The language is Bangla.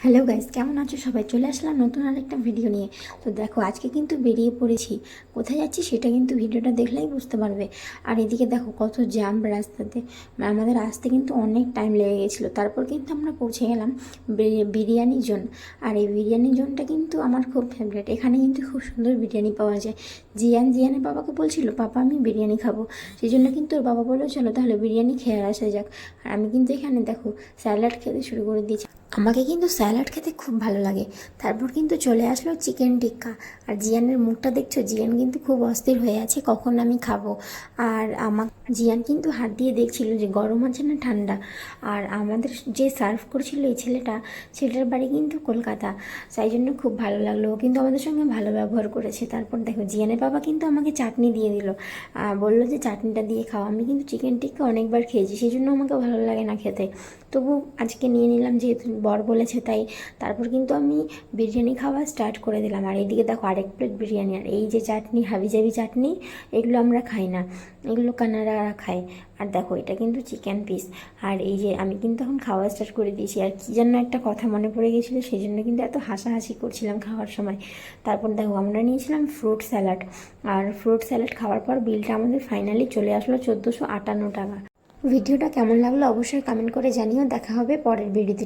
হ্যালো গাইস, কেমন আছো সবাই? চলে আসলাম নতুন আরেকটা ভিডিও নিয়ে। তো দেখো, আজকে কিন্তু বেরিয়ে পড়েছি। কোথায় যাচ্ছি সেটা কিন্তু ভিডিওটা দেখলেই বুঝতে পারবে। আর এদিকে দেখো কত জ্যাম রাস্তাতে। আমাদের আসতে কিন্তু অনেক টাইম লেগে গেছিলো। তারপর কিন্তু আমরা পৌঁছে গেলাম বিরিয়ানি জোন। আর এই বিরিয়ানি জোনটা কিন্তু আমার খুব ফেভারিট। এখানে কিন্তু খুব সুন্দর বিরিয়ানি পাওয়া যায়। জিয়ানের বাবাকে বলছিল, পাপা আমি বিরিয়ানি খাবো। সেই জন্য কিন্তু ওর বাবা বললো চলো তাহলে বিরিয়ানি খেয়ে আসা যাক। আর আমি কিন্তু এখানে দেখো স্যালাড খেতে শুরু করে দিয়েছি। আমাকে কিন্তু স্যালাড খেতে খুব ভালো লাগে। তারপর কিন্তু চলে আসলো চিকেন টিক্কা। আর জিয়ানের মুখটা দেখছো, জিয়ান কিন্তু খুব অস্থির হয়ে আছে কখন আমি খাবো। আর জিয়ান কিন্তু হাত দিয়ে দেখছিল যে গরম আছে না ঠান্ডা। আর আমাদের যে সার্ভ করছিল এই ছেলেটার বাড়ি কিন্তু কলকাতা। তাই জন্য খুব ভালো লাগলো, ও কিন্তু আমাদের সঙ্গে ভালো ব্যবহার করেছে। তারপর দেখো জিয়ানের বাবা কিন্তু আমাকে চাটনি দিয়ে দিল, বললো যে চাটনিটা দিয়ে খাও। আমি কিন্তু চিকেন টিক্কা অনেকবার খেয়েছি, সেই জন্য আমাকে ভালো লাগে না খেতে। তবু আজকে নিয়ে নিলাম, যেহেতু বর বলেছে তাই। তারপর কিন্তু আমি বিরিয়ানি খাওয়া স্টার্ট করে দিলাম। আর এইদিকে দেখো আরেক প্লেট বিরিয়ানি। আর এই যে চাটনি, হাবিজাবি চাটনি, এগুলো আমরা খাই না, এগুলো কানাডারা খায়। আর দেখো এটা কিন্তু চিকেন পিস। আর এই যে আমি কিন্তু এখন খাওয়া স্টার্ট করে দিয়েছি। আর কী যেন একটা কথা মনে পড়ে গেছিলো, সেই জন্য কিন্তু এত হাসাহাসি করছিলাম খাওয়ার সময়। তারপর দেখো আমরা নিয়েছিলাম ফ্রুট স্যালাড। আর ফ্রুট স্যালাড খাওয়ার পর বিলটা আমাদের ফাইনালি চলে আসলো 1458 টাকা। ভিডিওটা কেমন লাগলো অবশ্যই কমেন্ট করে জানিও। দেখা হবে পরের ভিডিওতে।